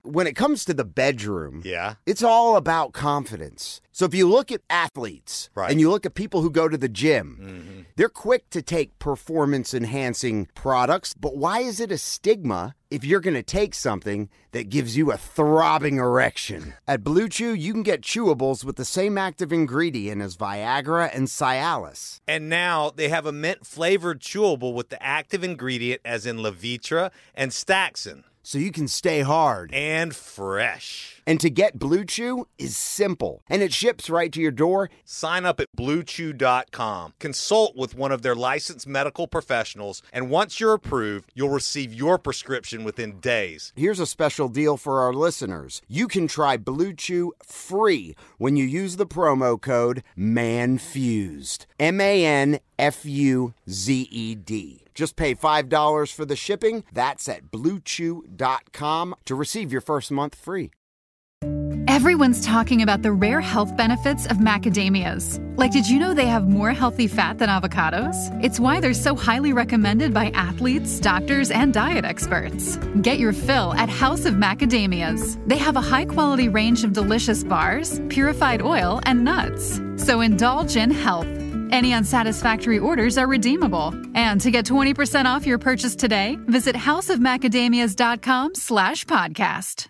When it comes to the bedroom, Yeah. it's all about confidence. So if you look at athletes Right. and you look at people who go to the gym, they're quick to take performance-enhancing products. But why is it a stigma if you're going to take something that gives you a throbbing erection? At Blue Chew, you can get chewables with the same active ingredient as Viagra and Cialis. And now they have a mint-flavored chewable with the active ingredient as in Levitra and Staxin. So you can stay hard. And fresh. And to get Blue Chew is simple. And it ships right to your door. Sign up at BlueChew.com. Consult with one of their licensed medical professionals. And once you're approved, you'll receive your prescription within days. Here's a special deal for our listeners. You can try Blue Chew free when you use the promo code ManFUzed. ManFUzed. Just pay $5 for the shipping. That's at BlueChew.com to receive your first month free. Everyone's talking about the rare health benefits of macadamias. Like, did you know they have more healthy fat than avocados? It's why they're so highly recommended by athletes, doctors, and diet experts. Get your fill at House of Macadamias. They have a high-quality range of delicious bars, purified oil, and nuts. So indulge in health. Any unsatisfactory orders are redeemable. And to get 20% off your purchase today, visit houseofmacadamias.com/podcast.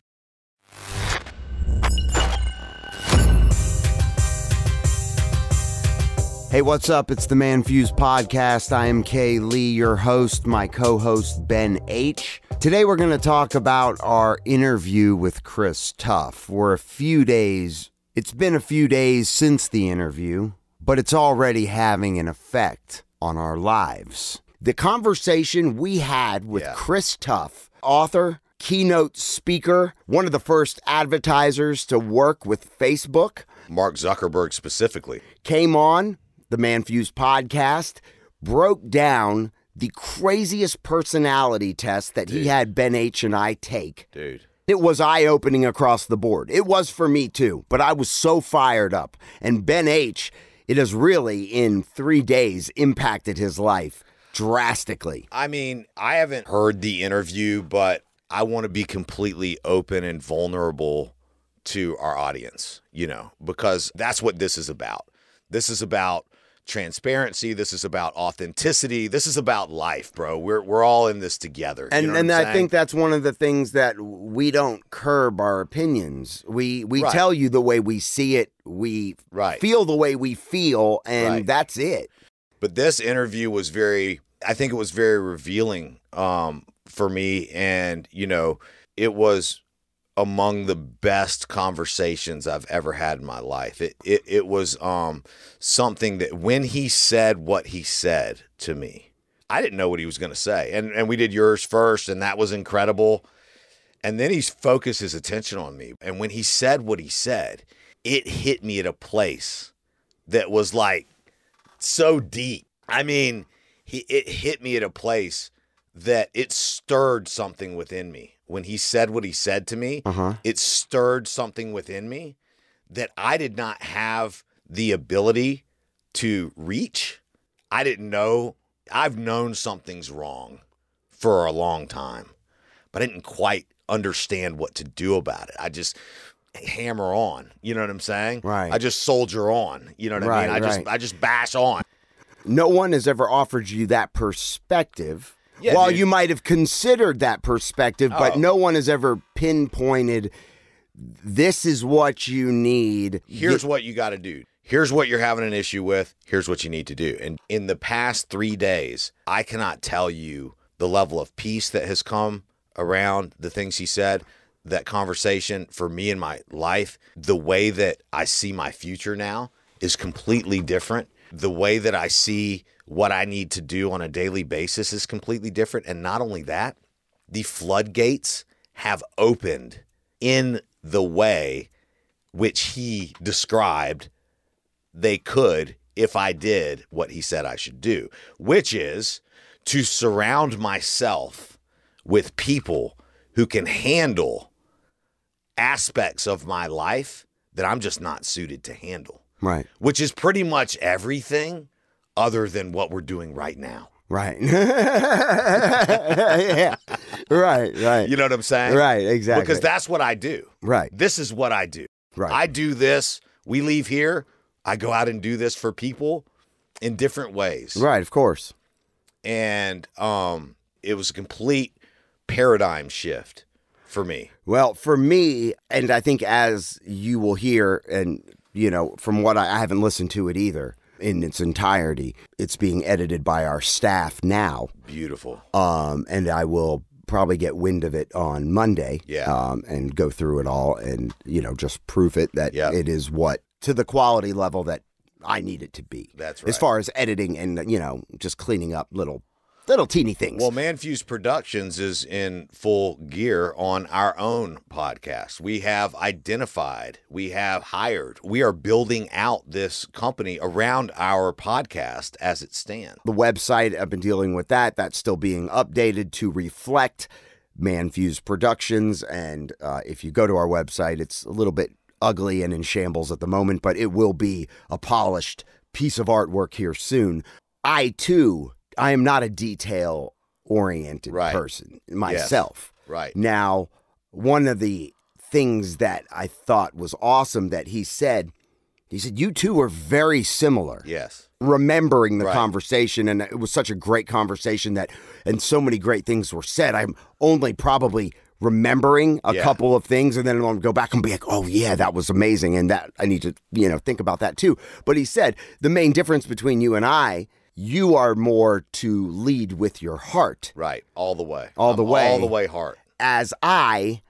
Hey, what's up? It's the ManFUzed podcast. I am Kay Lee, your host, my co-host, Ben H. Today we're going to talk about our interview with Chris Tuff. It's been a few days since the interview, but it's already having an effect on our lives. The conversation we had with Chris Tuff, author, keynote speaker, one of the first advertisers to work with Facebook, Mark Zuckerberg specifically, came on the ManFUzed podcast, broke down the craziest personality test that he had Ben H and I take. Dude. It was eye-opening across the board. It was for me too, but I was so fired up. And Ben H, it has really, in 3 days, impacted his life drastically. I mean, I haven't heard the interview, but I want to be completely open and vulnerable to our audience, because that's what this is about. This is about transparency. This is about authenticity. This is about life, bro. We're all in this together. And I think that's one of the things that we don't curb our opinions. We tell you the way we see it. We feel the way we feel, and that's it. But this interview was very revealing for me. And, it was among the best conversations I've ever had in my life. It was something that when he said what he said to me, I didn't know what he was going to say. And we did yours first, and that was incredible. And then he focused his attention on me. And when he said what he said, it hit me at a place that was like so deep. I mean, it hit me at a place that it stirred something within me. When he said what he said to me, it stirred something within me that I did not have the ability to reach. I didn't know. I've known something's wrong for a long time, but I didn't quite understand what to do about it. I just hammer on. You know what I'm saying? Right. I just soldier on. You know what I mean? I just bash on. No one has ever offered you that perspective. Yeah, While dude. you might have considered that perspective, but no one has ever pinpointed, this is what you need. Here's what you got to do. Here's what you're having an issue with. Here's what you need to do. And in the past 3 days, I cannot tell you the level of peace that has come around the things he said, that conversation for me in my life. The way that I see my future now is completely different. The way that I see what I need to do on a daily basis is completely different. And not only that, the floodgates have opened in the way which he described they could if I did what he said I should do, which is to surround myself with people who can handle aspects of my life that I'm just not suited to handle. Right. Which is pretty much everything other than what we're doing right now. Right. Yeah. Right. You know what I'm saying? Right, exactly. Because that's what I do. Right. This is what I do. Right. I do this. We leave here. I go out and do this for people in different ways. Right, of course. And it was a complete paradigm shift for me. Well, for me, and I think as you will hear, and, from what I haven't listened to it either in its entirety, it's being edited by our staff now. Beautiful. And I will probably get wind of it on Monday. Yeah. And go through it all and, just proof it that it is to the quality level that I need it to be. That's right. As far as editing and, just cleaning up little teeny things. Well, ManFUzed Productions is in full gear on our own podcast. We have identified, we have hired, we are building out this company around our podcast as it stands. The website, I've been dealing with that. That's still being updated to reflect ManFUzed Productions. And if you go to our website, it's a little bit ugly and in shambles at the moment, but it will be a polished piece of artwork here soon. I am not a detail-oriented person myself. Yes. Right. Now, one of the things that I thought was awesome that he said, you two are very similar. Yes. Remembering the conversation, and it was such a great conversation and so many great things were said. I'm only probably remembering a couple of things, and then I'll go back and be like, oh yeah, that was amazing, and that I need to, think about that too. But he said, the main difference between you and I, you are more to lead with your heart. Right. All the way. All the way heart. As I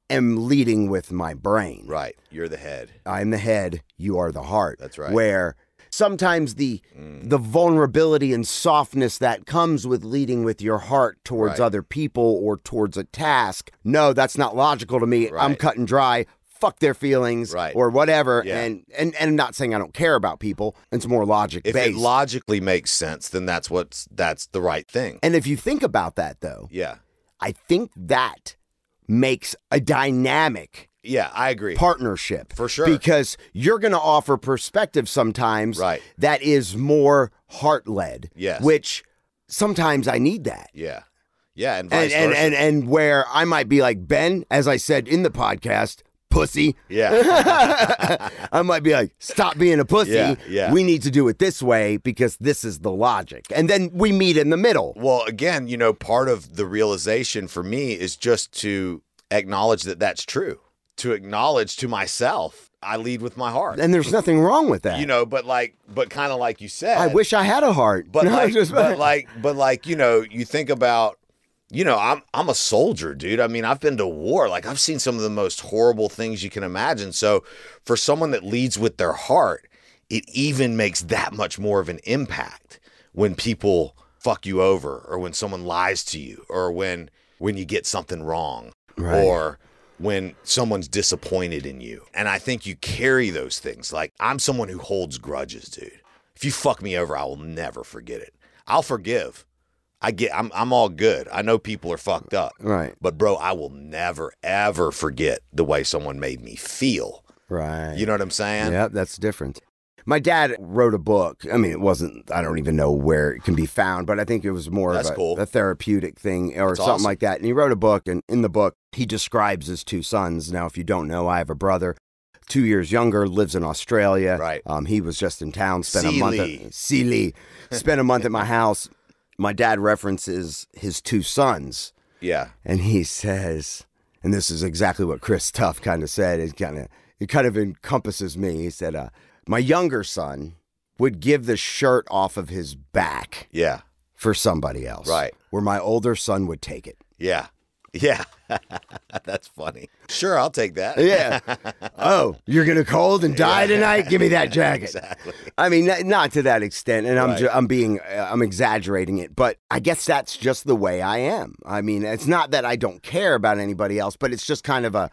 am leading with my brain. Right. You're the head. I'm the head. You are the heart. That's right. Where sometimes the vulnerability and softness that comes with leading with your heart towards other people or towards a task. No, that's not logical to me. Right. I'm cut and dry. Fuck their feelings or whatever. Yeah. And I'm not saying I don't care about people. It's more logic based. If it logically makes sense, then that's the right thing. And if you think about that though, I think that makes a dynamic I agree. partnership. For sure. Because you're going to offer perspective sometimes that is more heart-led. Yes. Which sometimes I need that. Yeah. Yeah, and vice versa. And where I might be like, Ben, as I said in the podcast, pussy. Yeah. I might be like, stop being a pussy. Yeah. We need to do it this way because this is the logic. And then we meet in the middle. Well, again, part of the realization for me is just to acknowledge that that's true. To acknowledge to myself, I lead with my heart. And there's nothing wrong with that. But kind of like you said. I wish I had a heart. But you think about, I'm a soldier, dude. I mean, I've been to war. Like, I've seen some of the most horrible things you can imagine. So for someone that leads with their heart, it even makes that much more of an impact when people fuck you over or when someone lies to you or when you get something wrong or when someone's disappointed in you. And I think you carry those things. Like, I'm someone who holds grudges, dude. If you fuck me over, I will never forget it. I'll forgive. I'm all good. I know people are fucked up. Right. But bro, I will never, ever forget the way someone made me feel. Right. You know what I'm saying? Yeah, that's different. My dad wrote a book. I mean, it wasn't, I don't even know where it can be found, but I think it was more of a therapeutic thing or something like that. And he wrote a book, and in the book, he describes his two sons. Now, if you don't know, I have a brother 2 years younger, lives in Australia. Right. He was just in town, spent a month at my house. My dad references his two sons. Yeah. And he says, and this is exactly what Chris Tuff kind of said, it kind of encompasses me. He said, my younger son would give the shirt off of his back for somebody else. Right. Where my older son would take it. Yeah. Yeah. That's funny. Sure, I'll take that. Yeah. Oh, you're going to cold and die tonight? Give me that jacket. Exactly. I mean, not to that extent, and I'm exaggerating it, but I guess that's just the way I am. I mean, it's not that I don't care about anybody else, but it's just kind of a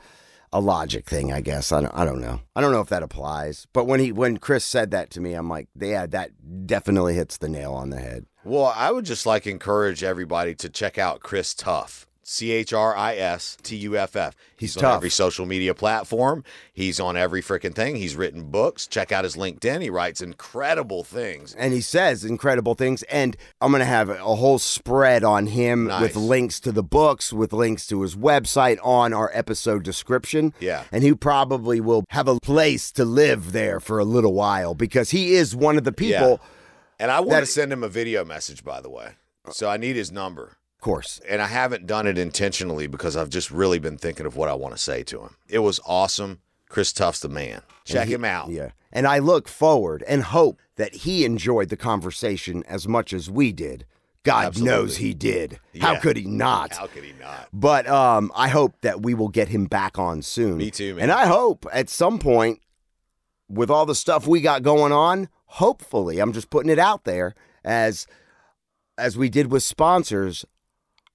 logic thing, I guess. I don't know. I don't know if that applies, but when Chris said that to me, I'm like, yeah, that definitely hits the nail on the head. Well, I would just encourage everybody to check out Chris Tuff. ChrisTuff. He's on tough. every social media platform. He's on every freaking thing. He's written books. Check out his LinkedIn. He writes incredible things. And he says incredible things. And I'm going to have a whole spread on him with links to the books, with links to his website on our episode description. Yeah. And he probably will have a place to live there for a little while because he is one of the people. Yeah. And I want to send him a video message, by the way. So I need his number. Of course. And I haven't done it intentionally because I've just really been thinking of what I want to say to him. It was awesome. Chris Tuff's the man. Check him out. Yeah. And I look forward and hope that he enjoyed the conversation as much as we did. God knows he did. Yeah. How could he not? How could he not? But I hope that we will get him back on soon. Me too, man. And I hope at some point, with all the stuff we got going on, hopefully, I'm just putting it out there, as we did with sponsors,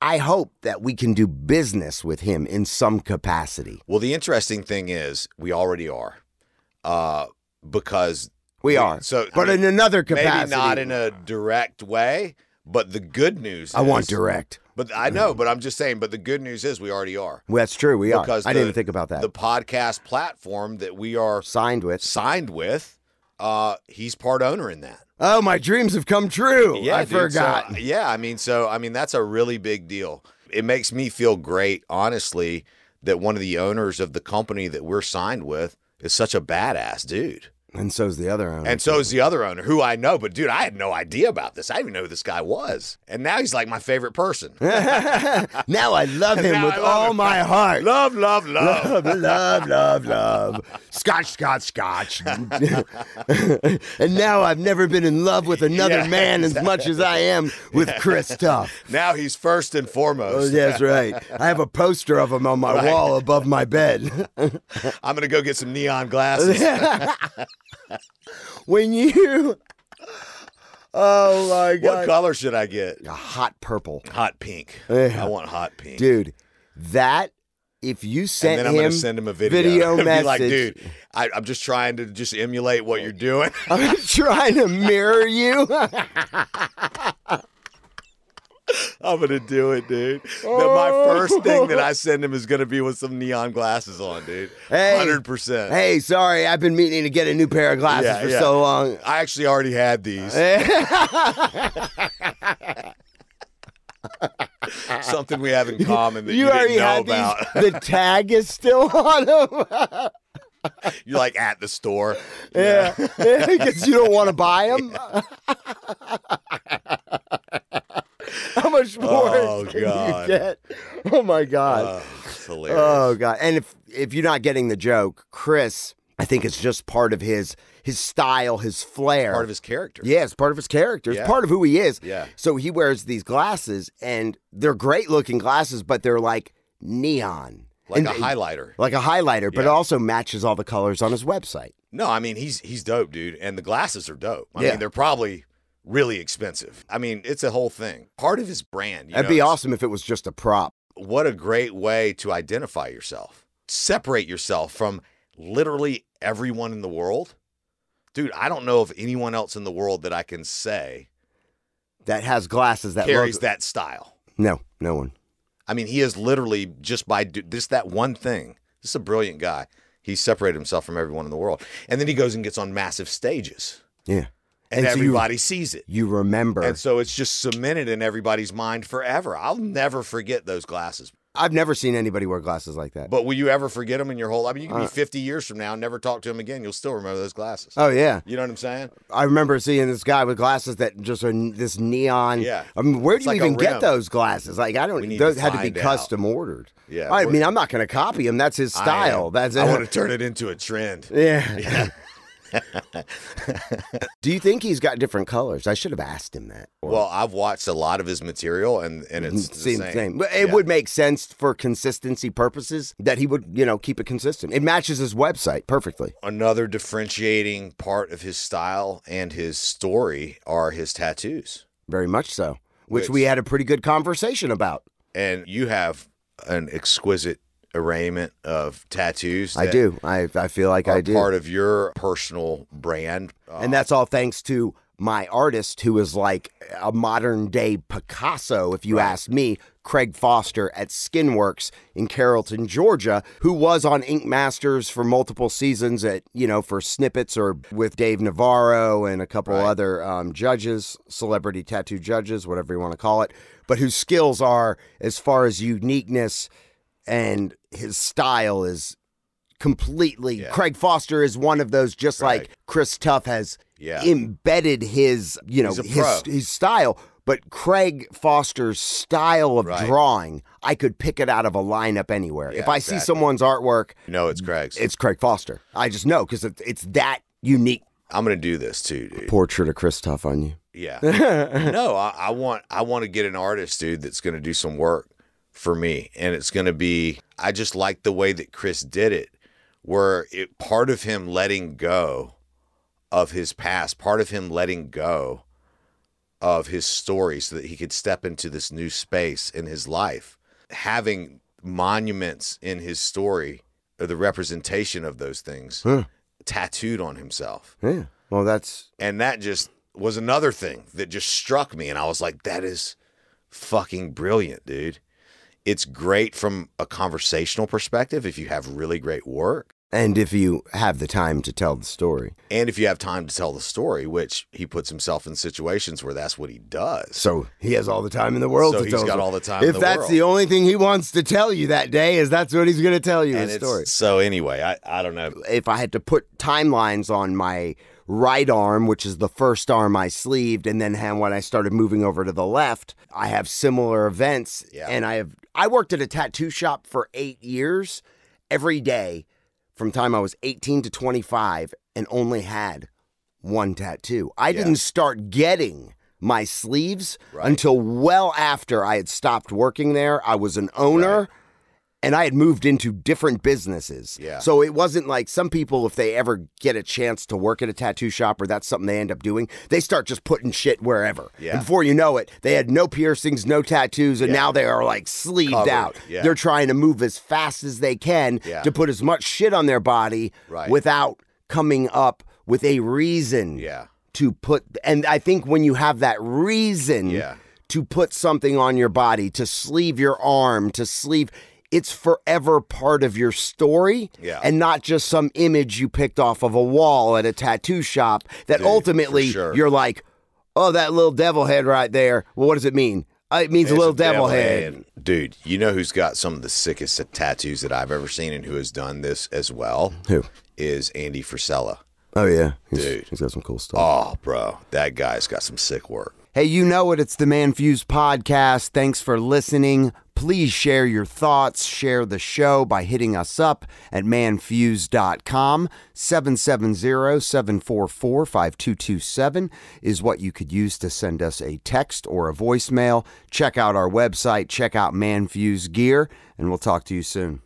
I hope that we can do business with him in some capacity. Well, the interesting thing is we already are, because we are. So, but in another capacity, maybe not in a direct way. But the good news I want direct. But I know, but I'm just saying, but the good news is we already are. Well, that's true. We are. Because I didn't even think about that. The podcast platform that we are signed with, he's part owner in that. Oh, my dreams have come true. Yeah, I forgot. So, I mean, that's a really big deal. It makes me feel great, honestly, that one of the owners of the company that we're signed with is such a badass dude. And so's the other owner. And so is the other owner, who I know. But, dude, I had no idea about this. I didn't even know who this guy was. And now he's like my favorite person. Now I love him with all my heart. Love, love, love. Love, love, love, love. Scotch, scotch, scotch. And now I've never been in love with another man as much as I am with Chris Tuff. Now he's first and foremost. Oh, that's right. I have a poster of him on my wall above my bed. I'm going to go get some neon glasses. When you... Oh, my God. What color should I get? A hot purple. Hot pink. Yeah. I want hot pink. Dude, that... If you sent and then I'm going to send him a video message, be like, dude, I'm just trying to just emulate what you're doing. I'm trying to mirror you. I'm going to do it, dude. My first thing that I send him is going to be with some neon glasses on, dude. Hey, 100%. Hey, sorry, I've been meaning to get a new pair of glasses for so long. I actually already had these. Something we have in common that you didn't know about. The tag is still on them. You're like at the store. Yeah, because you don't want to buy them. How much more can you get? Oh, my God. It's hilarious. Oh, God. And if you're not getting the joke, Chris, I think it's just part of his style, his flair. Part of his character. Yeah, it's part of his character. It's part of who he is. Yeah. So he wears these glasses, and they're great-looking glasses, but they're like neon. Like a highlighter. Like a highlighter, but it also matches all the colors on his website. No, I mean, he's dope, dude. And the glasses are dope. I mean, they're probably really expensive. I mean, it's a whole thing. Part of his brand. That'd be awesome if it was just a prop. What a great way to identify yourself. Separate yourself from literally everyone in the world. Dude, I don't know of anyone else in the world that I can say that has glasses that carries that style. No one. I mean, he is literally just by that one thing. This is a brilliant guy. He separated himself from everyone in the world. And then he goes and gets on massive stages. Yeah. And so everybody sees it. You remember. And so it's just cemented in everybody's mind forever. I'll never forget those glasses. I've never seen anybody wear glasses like that. But will you ever forget them in your whole life? I mean, you can be 50 years from now and never talk to him again. You'll still remember those glasses. Oh, yeah. You know what I'm saying? I remember seeing this guy with glasses that just are this neon. Yeah. I mean, where do you even get those glasses? Like, I don't, those had to be custom ordered. Yeah. I mean, I'm not going to copy him. That's his style. I want to turn it into a trend. Yeah. Do you think he's got different colors? I should have asked him that. Well, I've watched a lot of his material, and it's the same. But it would make sense for consistency purposes that he would, keep it consistent. It matches his website perfectly. Another differentiating part of his style and his story are his tattoos. Very much so, which we had a pretty good conversation about. And you have an exquisite arraignment of tattoos. I do. I feel like I do. Part of your personal brand. And that's all thanks to my artist, who is like a modern day Picasso, if you ask me, Craig Foster at Skinworks in Carrollton, Georgia, who was on Ink Masters for multiple seasons at, for snippets or with Dave Navarro and a couple other judges, celebrity tattoo judges, whatever you want to call it, but whose skills are, as far as uniqueness and his style, is completely. Craig Foster is one of those, just like Chris Tuff has embedded his, his style. But Craig Foster's style of drawing, I could pick it out of a lineup anywhere. If I see someone's artwork, it's Craig's. It's Craig Foster. I just know, because it's that unique. I'm gonna do this too, dude. Portrait of Chris Tuff on you. Yeah. No, I want to get an artist, dude, that's gonna do some work for me, and it's gonna be. I just like the way that Chris did it, where part of him letting go of his past, part of him letting go of his story so that he could step into this new space in his life, having monuments in his story, or the representation of those things, tattooed on himself. Yeah. Well, and that just was another thing that just struck me. And I was like, that is fucking brilliant, dude. It's great from a conversational perspective if you have really great work. And if you have the time to tell the story. And if you have time to tell the story, which he puts himself in situations where that's what he does. So he has all the time in the world to tell. So he's got all the time in the world. If that's the only thing he wants to tell you that day, that's what he's going to tell you, the story. So anyway, I don't know. If I had to put timelines on my right arm, which is the first arm I sleeved, and then when I started moving over to the left, I have similar events. Yeah. And I worked at a tattoo shop for 8 years, every day, from time I was 18 to 25, and only had one tattoo. I didn't start getting my sleeves until well after I had stopped working there. I was an owner, and I had moved into different businesses. Yeah. So it wasn't like some people, if they ever get a chance to work at a tattoo shop, or that's something they end up doing, they start just putting shit wherever. Yeah. And before you know it, they had no piercings, no tattoos, and now they are like sleeved out. Yeah. They're trying to move as fast as they can to put as much shit on their body without coming up with a reason to put. And I think when you have that reason to put something on your body, to sleeve your arm, to sleeve, it's forever part of your story, and not just some image you picked off of a wall at a tattoo shop that ultimately you're like, oh, that little devil head right there. Well, what does it mean? It means a little devil head. Dude, you know who's got some of the sickest tattoos that I've ever seen, and who has done this as well? Who? Is Andy Frisella. Oh, yeah. Dude. He's got some cool stuff. Oh, bro. That guy's got some sick work. Hey, you know it. It's the ManFUzed podcast. Thanks for listening. Please share your thoughts. Share the show by hitting us up at manfused.com. 770-744-5227 is what you could use to send us a text or a voicemail. Check out our website. Check out ManFUzed Gear, and we'll talk to you soon.